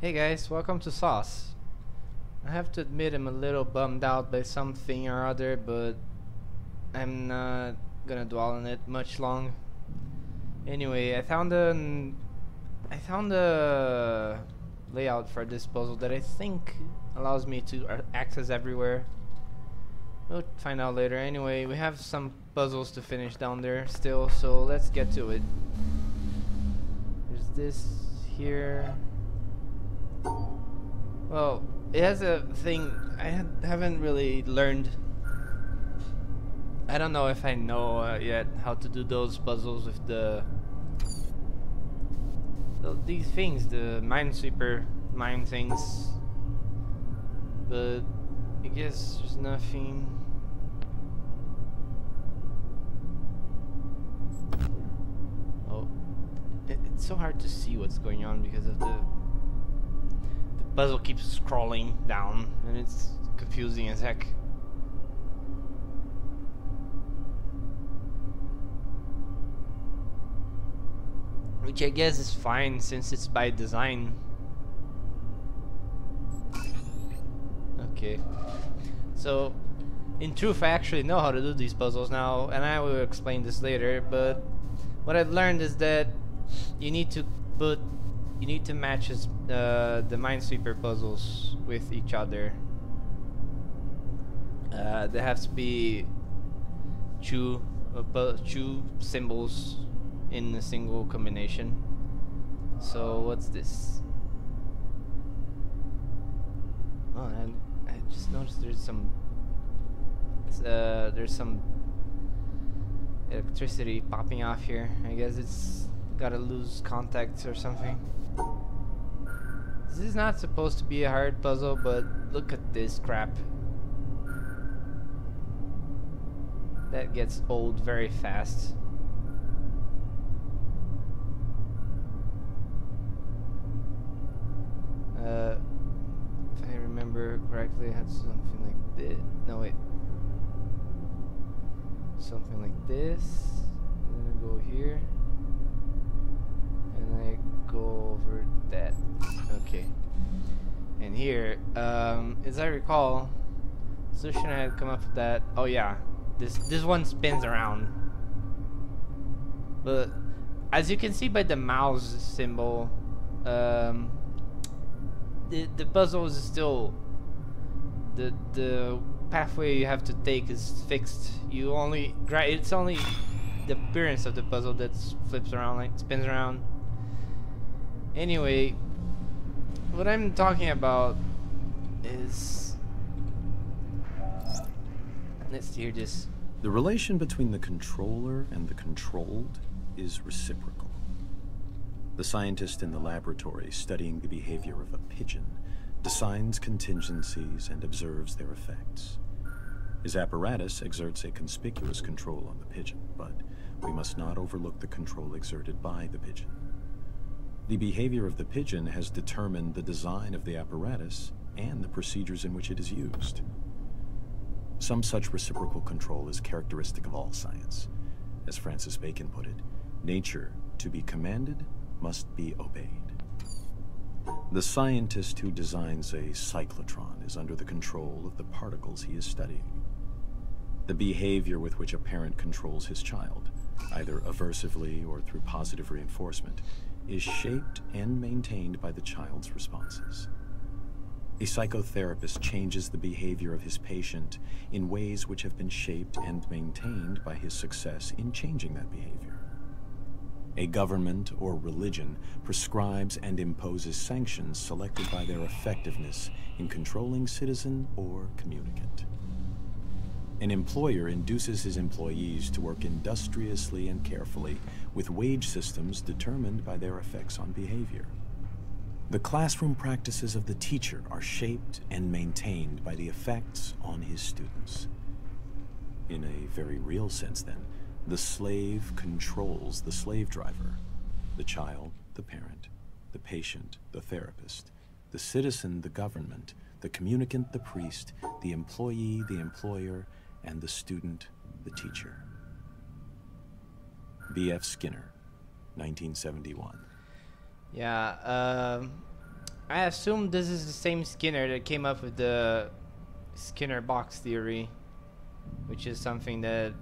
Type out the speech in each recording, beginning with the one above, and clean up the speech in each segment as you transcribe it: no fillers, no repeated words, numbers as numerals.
Hey guys, welcome to Sauce. I have to admit I'm a little bummed out by something or other, but I'm not gonna dwell on it much long. Anyway, I found a layout for this puzzle that I think allows me to access everywhere. We'll find out later. Anyway, we have some puzzles to finish down there still, so let's get to it. There's this here. Well, it has a thing haven't really learned. I don't know if I know yet how to do those puzzles with these things, the Minesweeper mine things. But I guess there's nothing. Oh, it's so hard to see what's going on because of the puzzle keeps scrolling down and it's confusing as heck. Which I guess is fine since it's by design. Okay. So, in truth, I actually know how to do these puzzles now, and I will explain this later, but what I've learned is that you need to match the Minesweeper puzzles with each other. There has to be two symbols in a single combination. So what's this? Oh, and I just noticed there's some electricity popping off here. I guess it's gotta lose contact or something. This is not supposed to be a hard puzzle, but look at this crap. That gets old very fast. If I remember correctly, it had something like this. No, wait. Something like this. And then I go here. And I go over that. Okay. And here, as I recall, solution I had come up with that. Oh yeah, this one spins around. But as you can see by the mouse symbol, the puzzle is still the pathway you have to take is fixed. It's only the appearance of the puzzle that flips around, like spins around. Anyway, what I'm talking about is, let's hear this. The relation between the controller and the controlled is reciprocal. The scientist in the laboratory studying the behavior of a pigeon designs contingencies and observes their effects. His apparatus exerts a conspicuous control on the pigeon, but we must not overlook the control exerted by the pigeon. The behavior of the pigeon has determined the design of the apparatus and the procedures in which it is used. Some such reciprocal control is characteristic of all science. As Francis Bacon put it, nature, to be commanded, must be obeyed. The scientist who designs a cyclotron is under the control of the particles he is studying. The behavior with which a parent controls his child, either aversively or through positive reinforcement, is shaped and maintained by the child's responses. A psychotherapist changes the behavior of his patient in ways which have been shaped and maintained by his success in changing that behavior. A government or religion prescribes and imposes sanctions selected by their effectiveness in controlling citizen or communicant. An employer induces his employees to work industriously and carefully with wage systems determined by their effects on behavior. The classroom practices of the teacher are shaped and maintained by the effects on his students. In a very real sense, then, the slave controls the slave driver. The child, the parent, the patient, the therapist, the citizen, the government, the communicant, the priest, the employee, the employer, and the student, the teacher. B.F. Skinner, 1971. Yeah, I assume this is the same Skinner that came up with the Skinner box theory, which is something that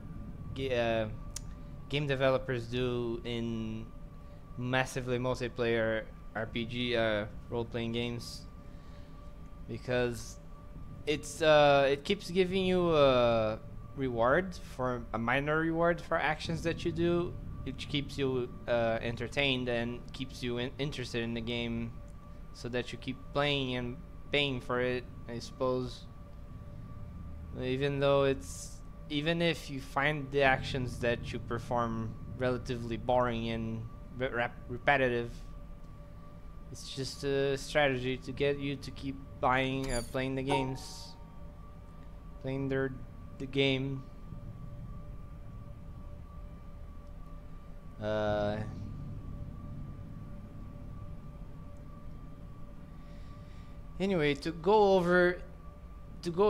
game developers do in massively multiplayer RPG role-playing games, because it keeps giving you a reward for a minor reward for actions that you do, which keeps you entertained and keeps you interested in the game, so that you keep playing and paying for it, I suppose. Even if you find the actions that you perform relatively boring and repetitive, it's just a strategy to get you to keep playing the games, playing the game. Anyway, to go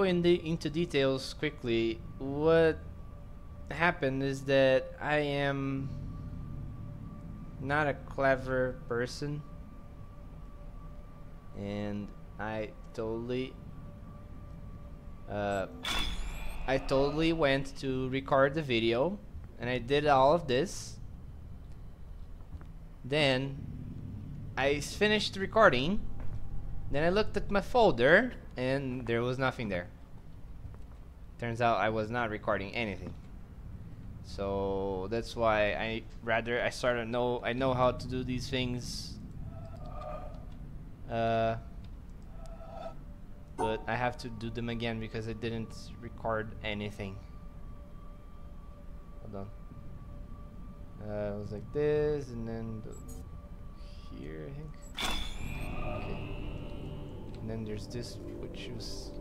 into details quickly, what happened is that I am not a clever person, and I totally went to record the video, and I did all of this. Then I finished recording. Then I looked at my folder, and there was nothing there. Turns out I was not recording anything. So that's why I know how to do these things. But I have to do them again because I didn't record anything. Hold on. It was like this, and then here, I think. Okay. And then there's this, which is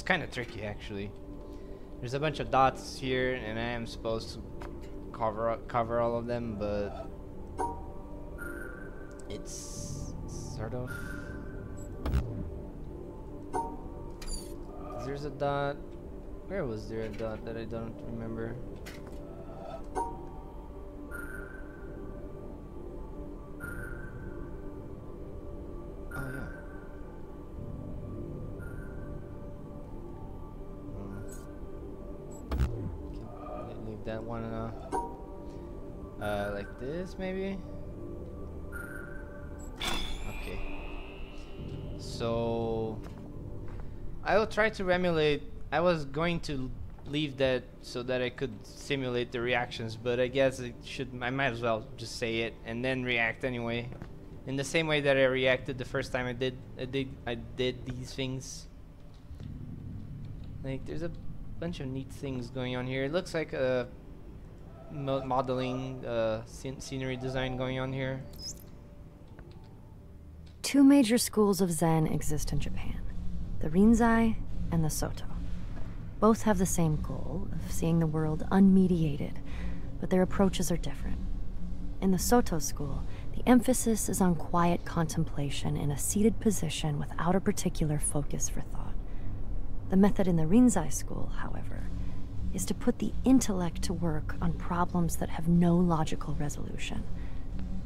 kind of tricky actually. There's a bunch of dots here, and I am supposed to cover all of them, but it's sort of. There's a dot. Where was there a dot that I don't remember? Oh yeah. Leave that one like this maybe. Okay. So I will try to emulate. I was going to leave that so that I could simulate the reactions, but I guess I might as well just say it and then react anyway, in the same way that I reacted the first time I did these things. Like, there's a bunch of neat things going on here. It looks like a modeling scenery design going on here. Two major schools of Zen exist in Japan, the Rinzai and the Soto. Both have the same goal of seeing the world unmediated, but their approaches are different. In the Soto school, the emphasis is on quiet contemplation in a seated position without a particular focus for thought. The method in the Rinzai school, however, is to put the intellect to work on problems that have no logical resolution.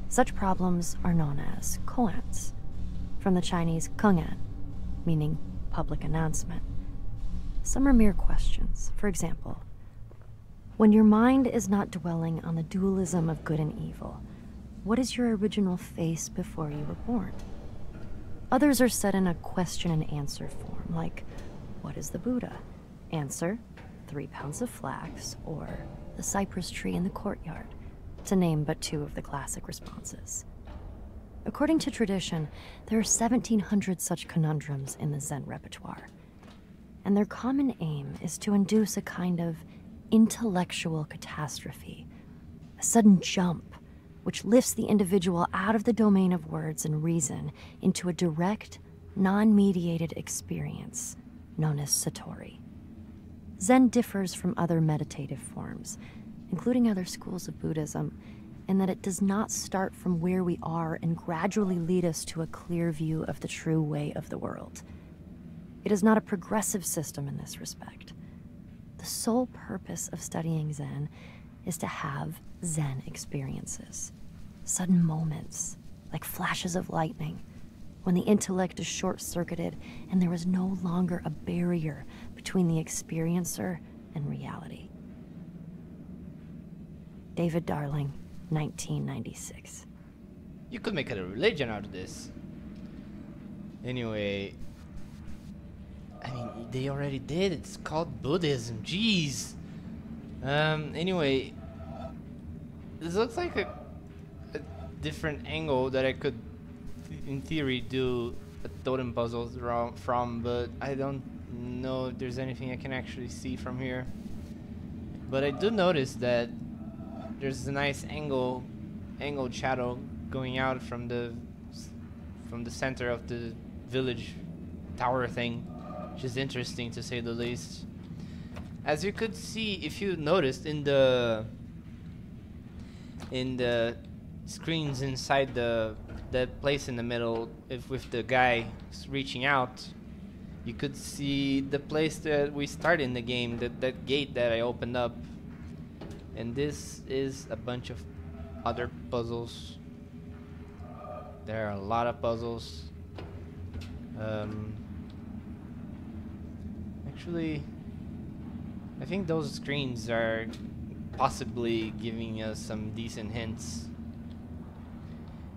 Such problems are known as koans, from the Chinese kengan, meaning public announcement. Some are mere questions. For example, when your mind is not dwelling on the dualism of good and evil, what is your original face before you were born? Others are set in a question and answer form, like, what is the Buddha? Answer, 3 pounds of flax, or the cypress tree in the courtyard, to name but two of the classic responses. According to tradition, there are 1,700 such conundrums in the Zen repertoire, and their common aim is to induce a kind of intellectual catastrophe, a sudden jump, which lifts the individual out of the domain of words and reason into a direct, non-mediated experience known as Satori. Zen differs from other meditative forms, including other schools of Buddhism, in that it does not start from where we are and gradually lead us to a clear view of the true way of the world. It is not a progressive system in this respect. The sole purpose of studying Zen is to have Zen experiences, sudden moments, like flashes of lightning, when the intellect is short-circuited and there is no longer a barrier between the experiencer and reality. David Darling, 1996. You could make it a religion out of this. Anyway, I mean, they already did. It's called Buddhism. Jeez. Anyway, this looks like a different angle that I could, in theory, do a totem puzzle from, but I don't know if there's anything I can actually see from here. But I do notice that there's a nice angled shadow going out from the center of the village tower thing, which is interesting to say the least. As you could see, if you noticed in the screens inside that place in the middle, with the guy reaching out, you could see the place that we start in the game, that gate that I opened up. And this is a bunch of other puzzles. There are a lot of puzzles. Actually, I think those screens are possibly giving us some decent hints.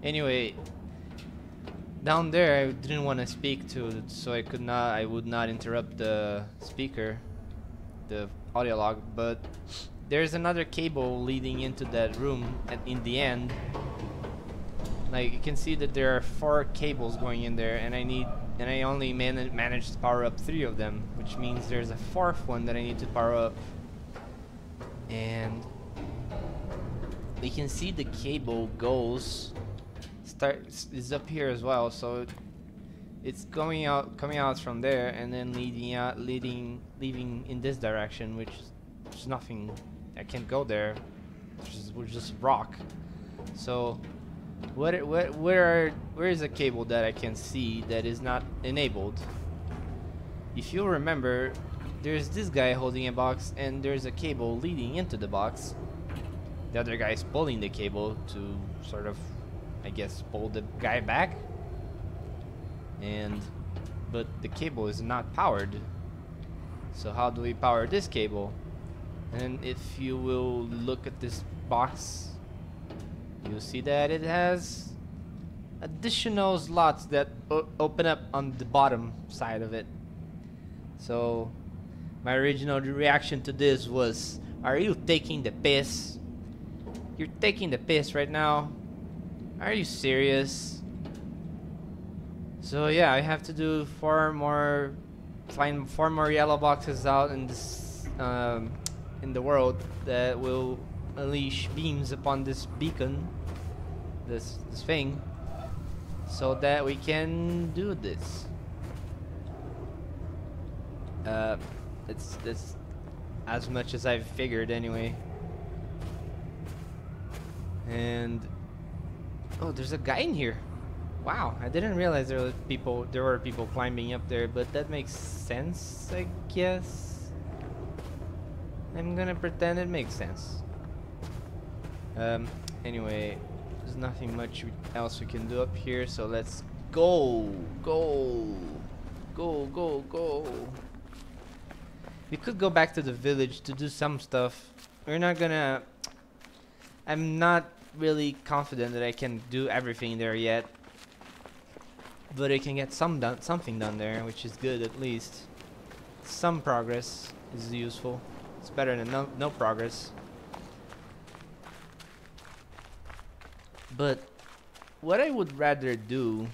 Anyway, down there I didn't want to speak to, so I would not interrupt the speaker, the audio log, but there's another cable leading into that room in the end. Like, you can see that there are 4 cables going in there, and I only managed to power up 3 of them, which means there's a 4th one that I need to power up. And you can see the cable is up here as well, so it's coming out from there and then leaving in this direction, which there's nothing. I can't go there. We're just rock. So where is a cable that I can see that is not enabled? If you remember, there's this guy holding a box and there's a cable leading into the box. The other guy is pulling the cable to sort of, I guess, pull the guy back. But the cable is not powered. So how do we power this cable? And if you will look at this box, you'll see that it has additional slots that open up on the bottom side of it. So my original reaction to this was, are you taking the piss? You're taking the piss right now? Are you serious? So yeah, I have to do find 4 more yellow boxes out in this in the world that will unleash beams upon this beacon, this thing, so that we can do this. It's as much as I've figured anyway. And oh, there's a guy in here. Wow, I didn't realize there were people climbing up there, but that makes sense, I guess. I'm gonna pretend it makes sense. Anyway, there's nothing much else we can do up here, so let's go. We could go back to the village to do some stuff. I'm not really confident that I can do everything there yet, but I can get something done there, which is good. At least some progress is useful. It's better than no progress. But what I would rather do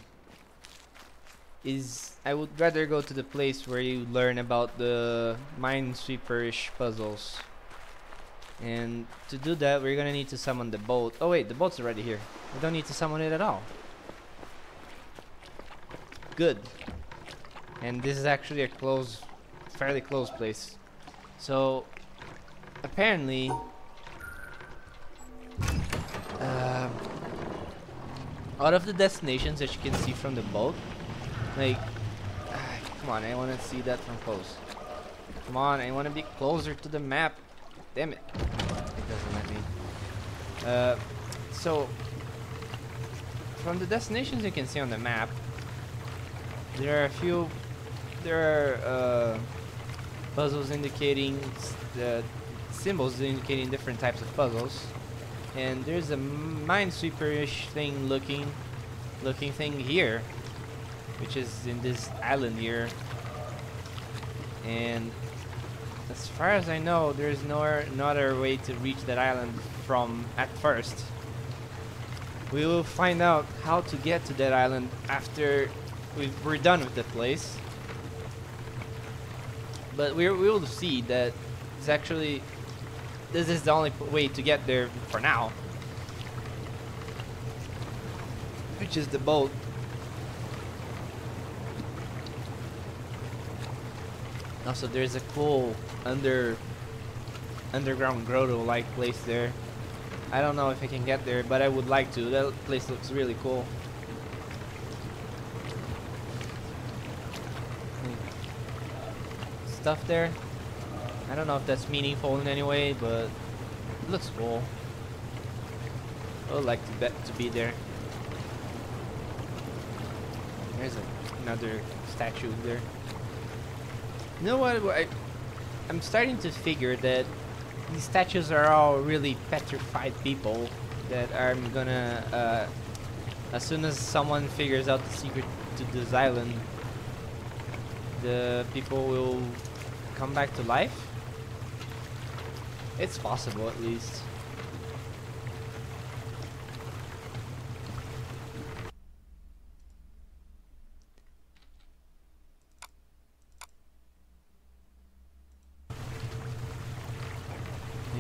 is I would rather go to the place where you learn about the Minesweeper-ish puzzles. And to do that, we're gonna need to summon the boat. Oh wait, the boat's already here. We don't need to summon it at all. Good. And this is actually a fairly close place. So apparently out of the destinations that you can see from the boat, like come on, I want to see that from close. Come on, I want to be closer to the map. Damn it, it doesn't let me. So from the destinations you can see on the map, There are a few. There are puzzles indicating the symbols indicating different types of puzzles, and there's a minesweeper-ish thing looking thing here, which is in this island here. And as far as I know, there's no other way to reach that island from at first. We will find out how to get to that island after we're done with the place. But we will see that it's actually this is the only way to get there for now, which is the boat. Also, there's a cool underground grotto-like place there. I don't know if I can get there, but I would like to. That place looks really cool. Stuff there. I don't know if that's meaningful in any way, but it looks cool. I would like to be there. There's another statue there. You know what? I'm starting to figure that these statues are all really petrified people that I'm gonna, as soon as someone figures out the secret to this island, the people will come back to life. It's possible, at least.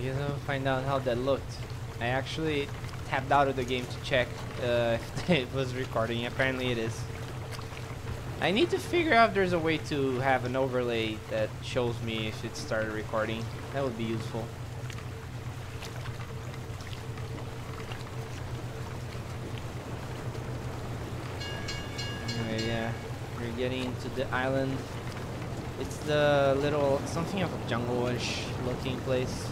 You know, find out how that looked. I actually tapped out of the game to check if it was recording. Apparently it is. I need to figure out if there's a way to have an overlay that shows me if it started recording. That would be useful. Anyway, yeah, we're getting to the island. It's the little something of a jungle-ish looking place.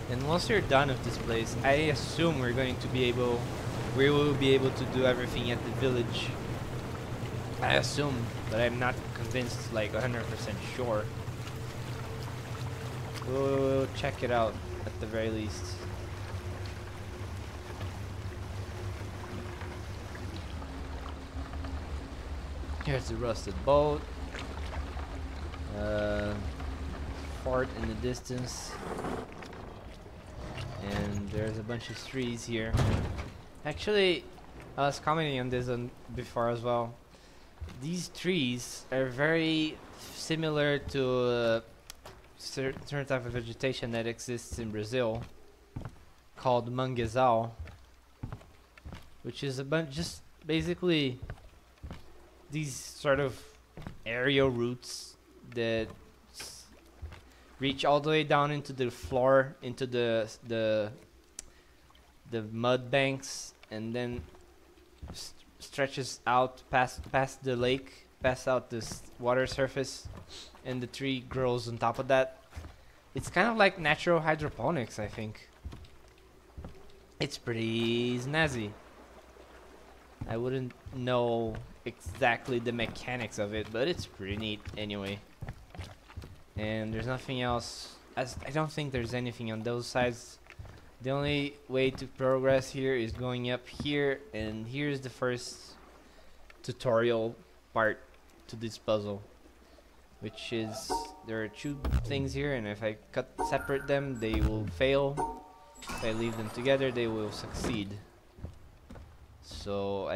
And once you're done with this place, I assume we will be able to do everything at the village. I assume, but I'm not convinced, like 100% sure. We'll check it out at the very least. Here's the rusted boat. Fort in the distance. And there's a bunch of trees here. Actually, I was commenting on this before as well. These trees are very similar to a certain type of vegetation that exists in Brazil called manguezal, which is just basically these sort of aerial roots that reach all the way down into the floor, into the mud banks, and then stretches out past the lake, past out this water surface, and the tree grows on top of that. It's kind of like natural hydroponics, I think. It's pretty snazzy. I wouldn't know exactly the mechanics of it, but it's pretty neat anyway. And there's nothing else. I don't think there's anything on those sides. The only way to progress here is going up here, and here's the first tutorial part to this puzzle, which is there are two things here, and if I separate them, they will fail. If I leave them together, they will succeed. So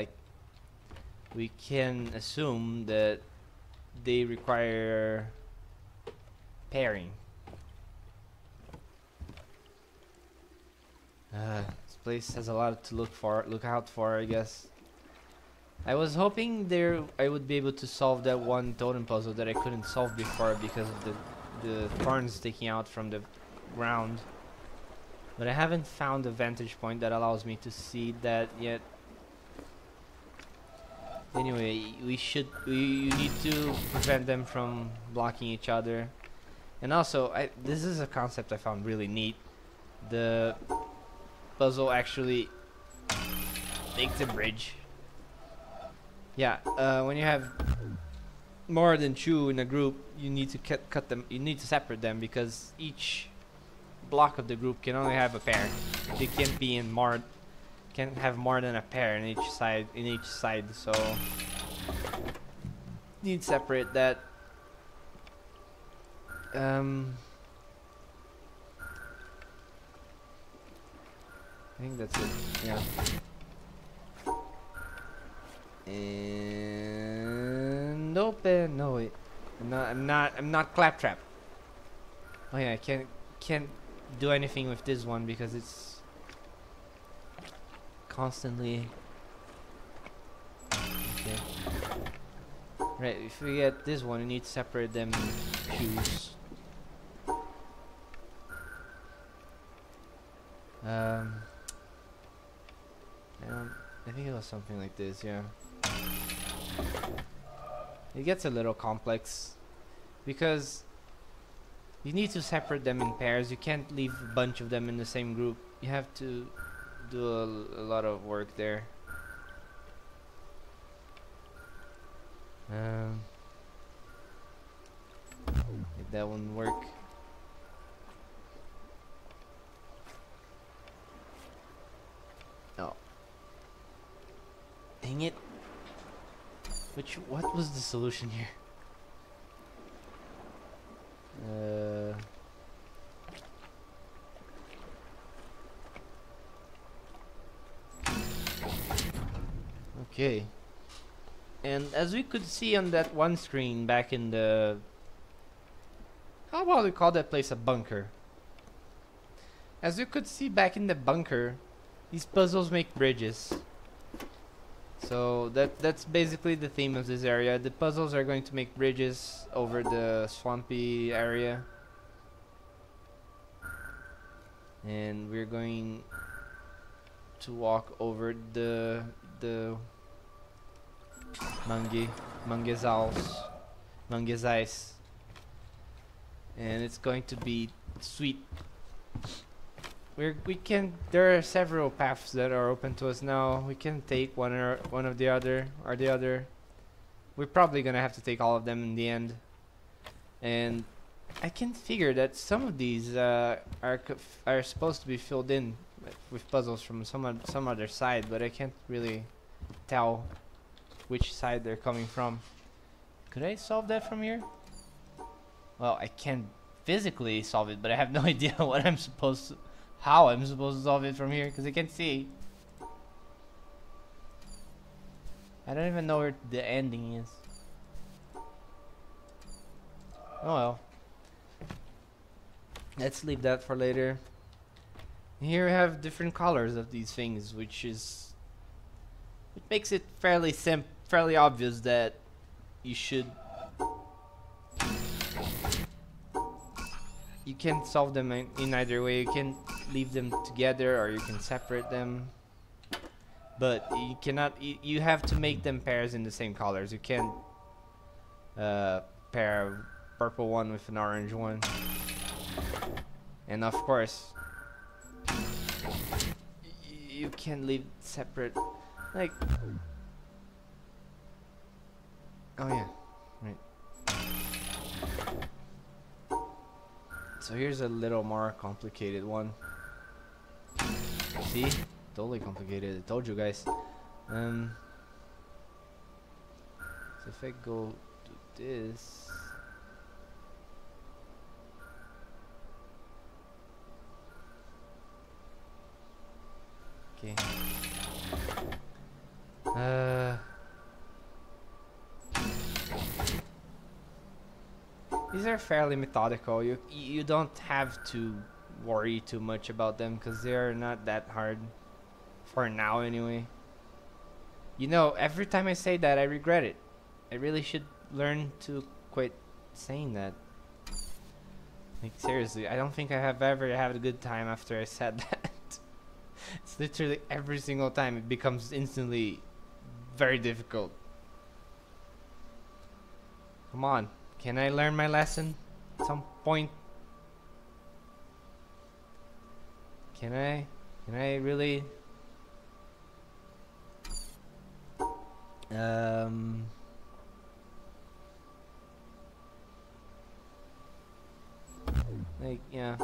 we can assume that they require pairing. This place has a lot to look out for, I guess. I was hoping I would be able to solve that one totem puzzle that I couldn't solve before because of the thorns sticking out from the ground. But I haven't found a vantage point that allows me to see that yet. Anyway, you need to prevent them from blocking each other. And also, this is a concept I found really neat. The puzzle actually makes a bridge. Yeah, when you have more than two in a group, you need to cut them. You need to separate them because each block of the group can only have a pair. They can't be in more. Can't have more than a pair in each side. So need to separate that. I think that's it. Yeah. And open. No wait. I'm not Claptrap. Oh yeah, I can't do anything with this one because it's constantly. Okay. Right, if we get this one, we need to separate them in shoes. I think it was something like this, yeah. It gets a little complex because you need to separate them in pairs. You can't leave a bunch of them in the same group. You have to do a lot of work there. Did that one work? No. Dang it. What was the solution here? Okay. And as we could see on that one screen back in the... How about we call that place a bunker? As you could see back in the bunker, these puzzles make bridges. So that's basically the theme of this area. The puzzles are going to make bridges over the swampy area. And we're going to walk over the Mangezais. And it's going to be sweet. There are several paths that are open to us now. We can take one of the other. We're probably gonna have to take all of them in the end. And I can figure that some of these are supposed to be filled in with puzzles from some other side, but I can't really tell which side they're coming from. Could I solve that from here? Well, I can physically solve it, but I have no idea how I'm supposed to solve it from here because I can't see. I don't even know where the ending is. Oh well. Let's leave that for later. Here we have different colors of these things, which makes it fairly obvious that you can solve them in either way. You can leave them together or you can separate them, but you cannot. You have to make them pairs in the same colors. You can't pair a purple one with an orange one. And of course, you can leave separate, like. Oh yeah, right. So here's a little more complicated one. See? Totally complicated. I told you guys. So if I go to this. Okay. These are fairly methodical. You don't have to worry too much about them because they're not that hard for now anyway. You know, every time I say that I regret it. I really should learn to quit saying that. Like seriously, I don't think I have ever had a good time after I said that. It's literally every single time it becomes instantly very difficult. Come on. Can I learn my lesson? At some point. Can I really? Like, yeah.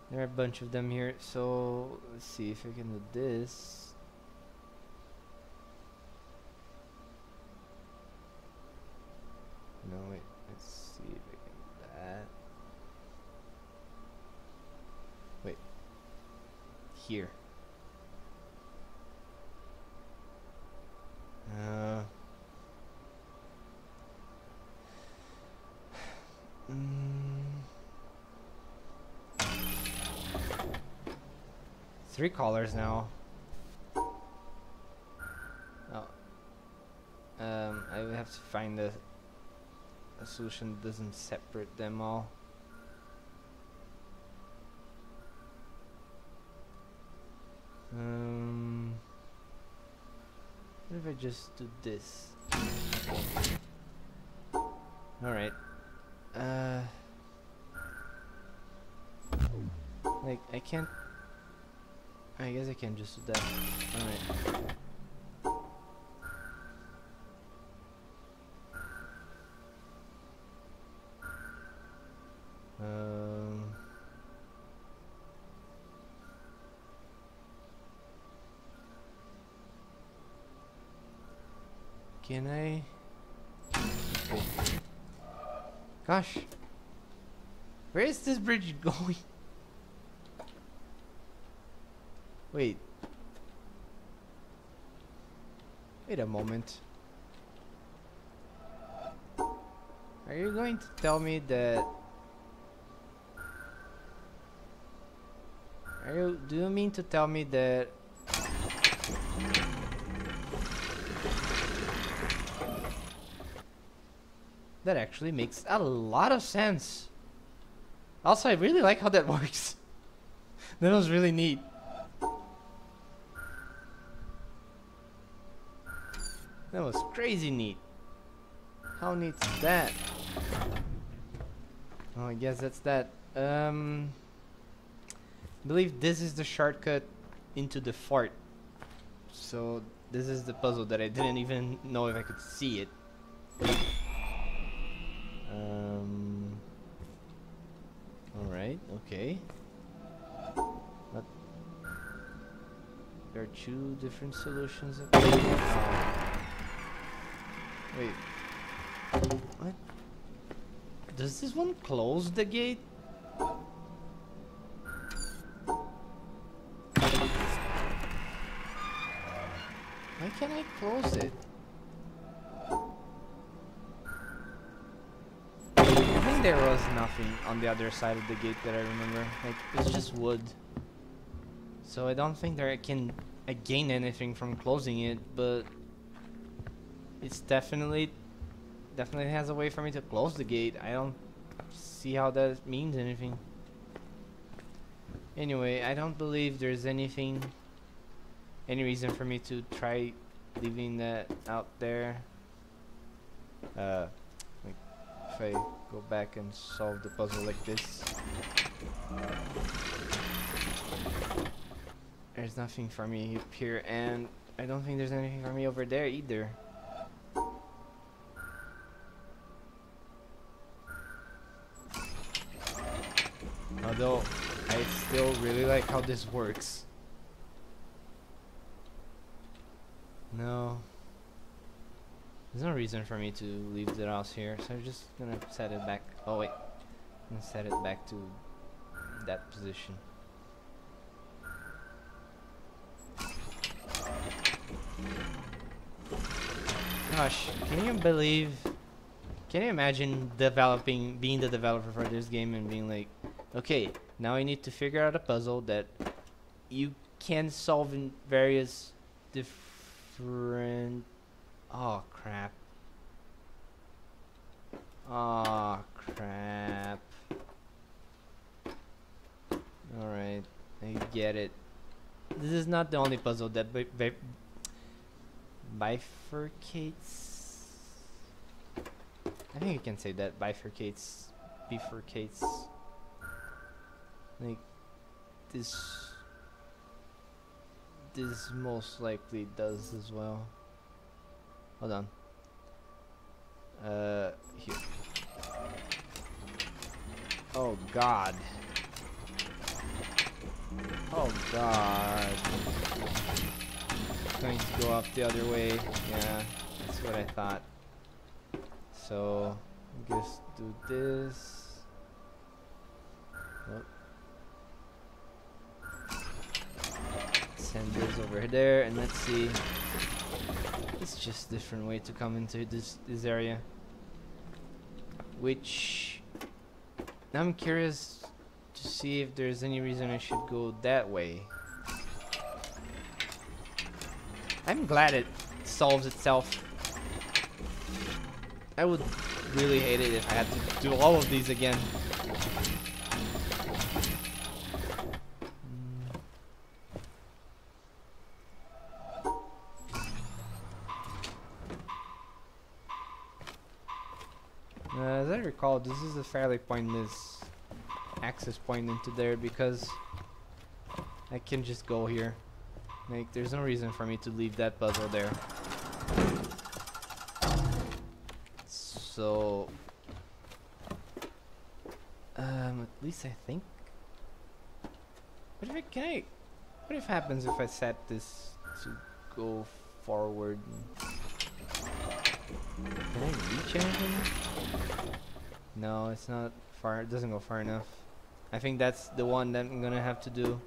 There are a bunch of them here, so let's see if I can do this. No, wait, let's see if I can do that. Wait. Here. Three colors now. Oh. I would have to find a solution that doesn't separate them all. What if I just do this? Alright. Like, I can't. I guess I can just do that. Alright. Can I? Okay. Gosh. Where is this bridge going? Wait. Wait a moment. Are you going to tell me that... Do you mean to tell me that... That actually makes a lot of sense. Also, I really like how that works. That was really neat. That was crazy neat. How neat is that? Oh, I guess that's that. I believe this is the shortcut into the fort. So this is the puzzle that I didn't even know if I could see it. Alright, okay. But there are two different solutions. Wait. What? Does this one close the gate? Why can't I close it? I think there was nothing on the other side of the gate that I remember. Like, it's just wood. So I don't think I gain anything from closing it, but it's definitely has a way for me to close the gate. I don't see how that means anything. Anyway, I don't believe there's any reason for me to try leaving that out there. Like if I go back and solve the puzzle like this, there's nothing for me up here, and I don't think there's anything for me over there either. Although I still really like how this works. No, there's no reason for me to leave the house here, so I'm just gonna set it back. Oh wait, I'm gonna set it back to that position. Gosh, can you imagine being the developer for this game and being like, okay, now I need to figure out a puzzle that you can solve in various different... Oh crap. Oh crap. Alright, I get it. This is not the only puzzle that bifurcates. I think you can say that bifurcates bifurcates. Like this most likely does as well. Hold on. Here. Oh god. Oh god. It's going to go up the other way. Yeah, that's what I thought. So, I guess do this. Oh. Send this over there, and let's see. It's just a different way to come into this area. Which I'm curious to see if there's any reason I should go that way. I'm glad it solves itself. I would really hate it if I had to do all of these again. As I recall, this is a fairly pointless access point into there because I can just go here. Like, there's no reason for me to leave that puzzle there. So, at least I think. What if happens if I set this to go forward? Can I reach anything? No, it's not far. It doesn't go far enough. I think that's the one that I'm gonna have to do.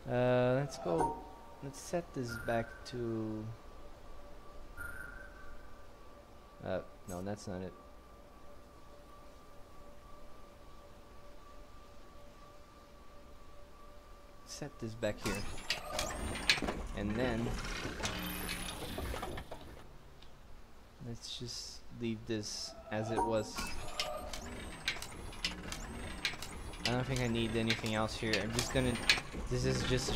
Let's go. Let's set this back to. No, that's not it. Set this back here, and then let's just leave this as it was. I don't think I need anything else here. I'm just gonna. This is just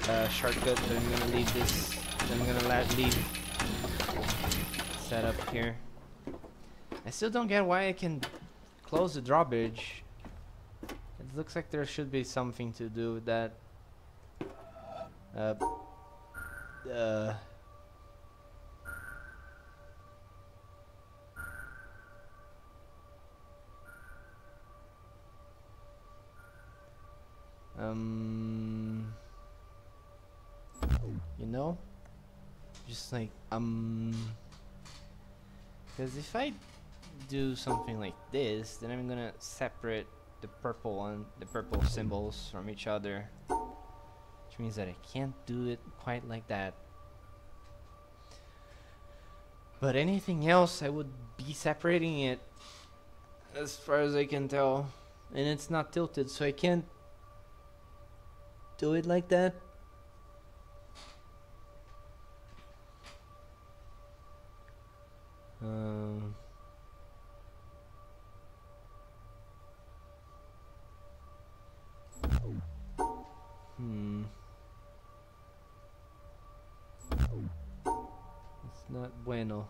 a shortcut, but I'm gonna leave this. I'm gonna leave set up here. I still don't get why I can close the drawbridge. It looks like there should be something to do with that. You know, just like because if I do something like this, then I'm gonna separate the purple symbols from each other, which means that I can't do it quite like that. But anything else, I would be separating it as far as I can tell, and it's not tilted, so I can't do it like that. It's not bueno.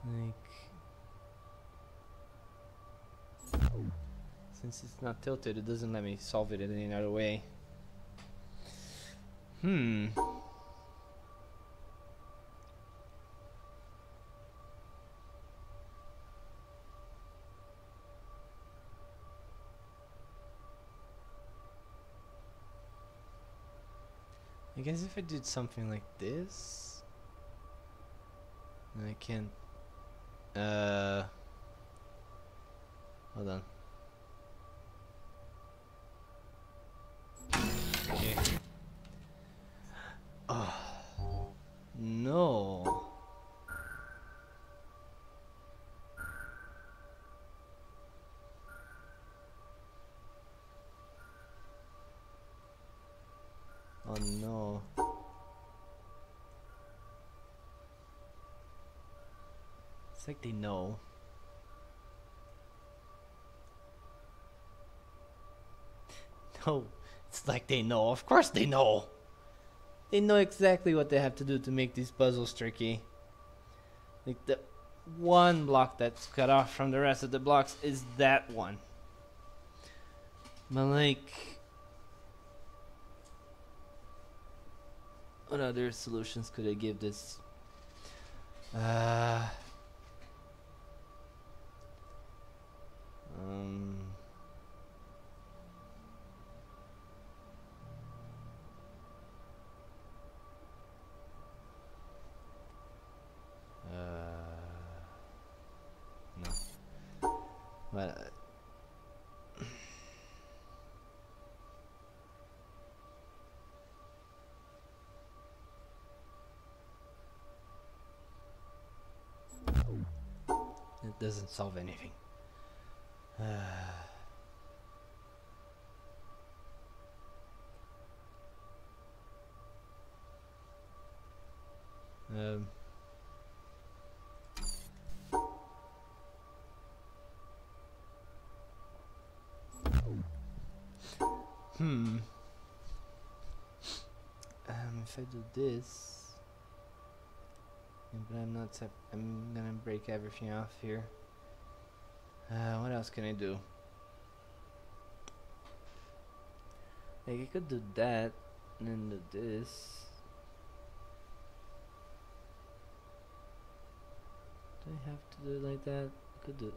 Like, since it's not tilted, it doesn't let me solve it in any other way. I guess if I did something like this, then I can. Hold on. Okay. Oh no. Oh no. It's like they know. No, it's like they know. Of course they know. They know exactly what they have to do to make these puzzles tricky. Like the one block that's cut off from the rest of the blocks is that one. But like, what other solutions could I give this? Um, no. But it doesn't solve anything. Um, if I do this, yeah, but I'm not. I'm gonna break everything off here. What else can I do? Like I could do that, and then do this. Do I have to do it like that? I could do.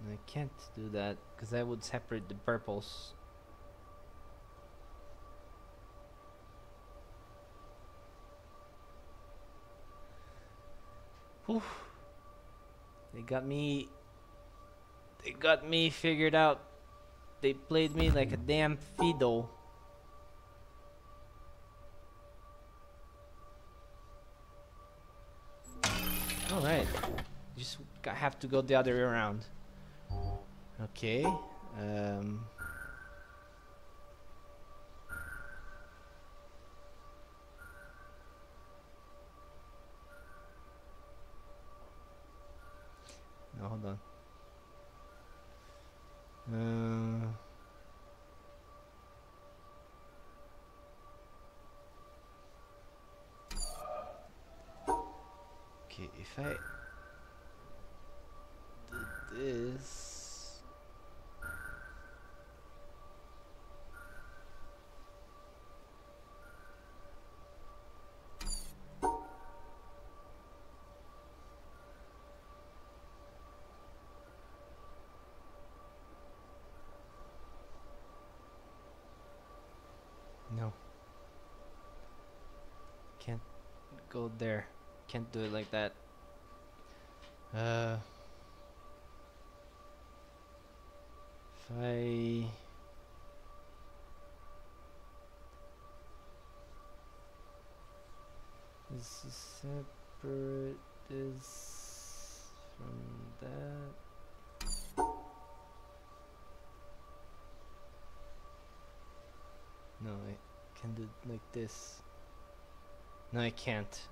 No, I can't do that because that would separate the purples. Whew. They got me figured out. They played me like a damn fiddle. Alright. Just have to go the other way around. Okay. No, hold on. Okay, if I do this, no, can't go there. Can't do it like that. If I this is separate this from that. No, I can do it like this. No, I can't.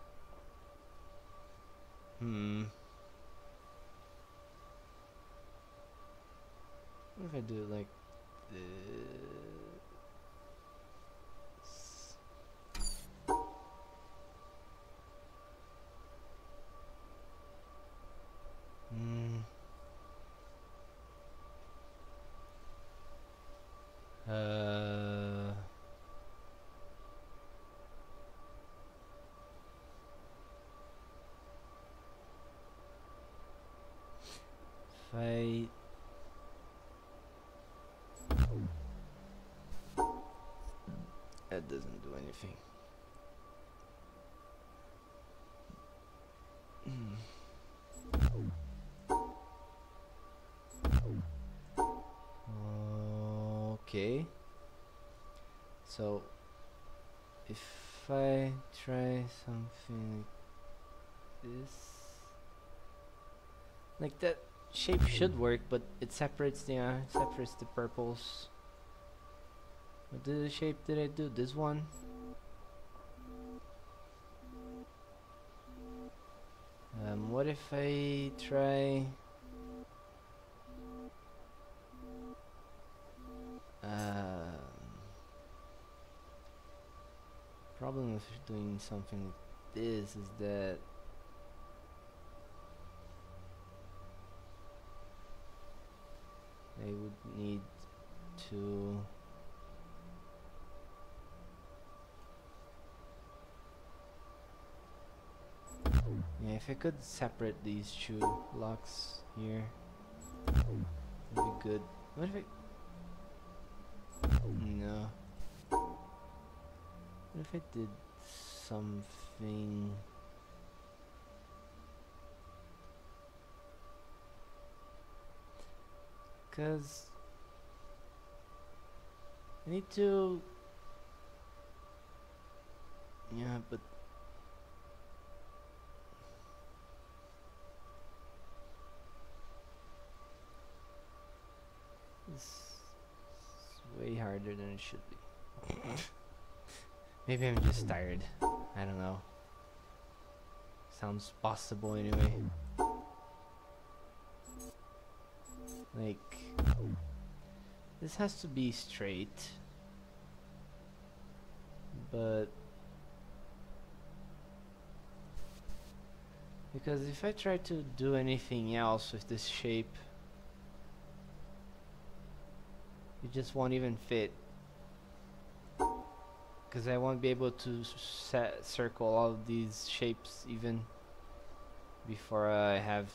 What if I do it like this? If I that doesn't do anything. Okay. So if I try something like this, like that shape should work, but it separates the purples. What shape did I do? This one? What if I try problem with doing something this is that I would need to yeah, if I could separate these two blocks here, would be good. What if I no. What if I did something? Cause I need to. Yeah, but it's way harder than it should be. Maybe I'm just tired. I don't know. Sounds possible anyway. Like, this has to be straight. But because if I try to do anything else with this shape, it just won't even fit. Because I won't be able to circle all of these shapes even before I have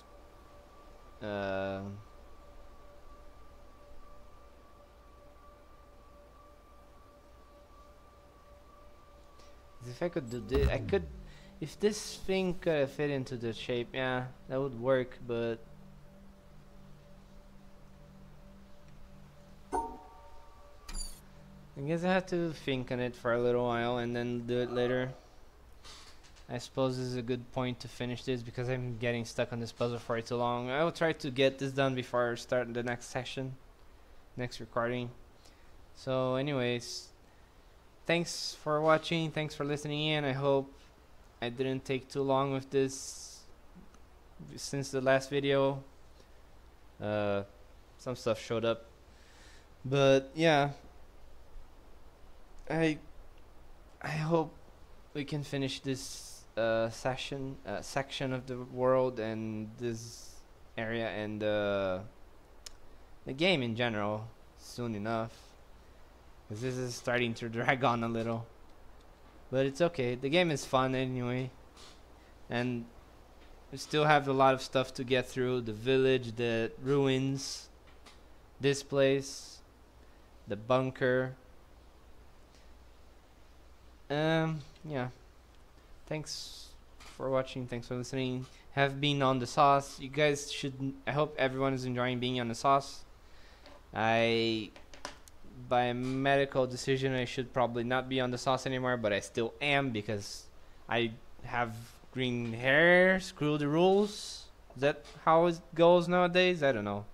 if I could do this, I could, if this thing could fit into the shape, yeah, that would work, but I guess I have to think on it for a little while and then do it later. I suppose this is a good point to finish this because I'm getting stuck on this puzzle for too long. I will try to get this done before I start the next session, next recording. So anyways, thanks for watching, thanks for listening in. I hope I didn't take too long with this since the last video. Some stuff showed up, but yeah, I hope we can finish this section of the world and this area and the game in general soon enough, because this is starting to drag on a little, but it's okay. The game is fun anyway, and we still have a lot of stuff to get through. The village, the ruins, this place, the bunker. Yeah, thanks for watching, thanks for listening. Have been on the sauce. You guys should, I hope everyone is enjoying being on the sauce. By a medical decision, I should probably not be on the sauce anymore, but I still am because I have green hair. Screw the rules. Is that how it goes nowadays? I don't know.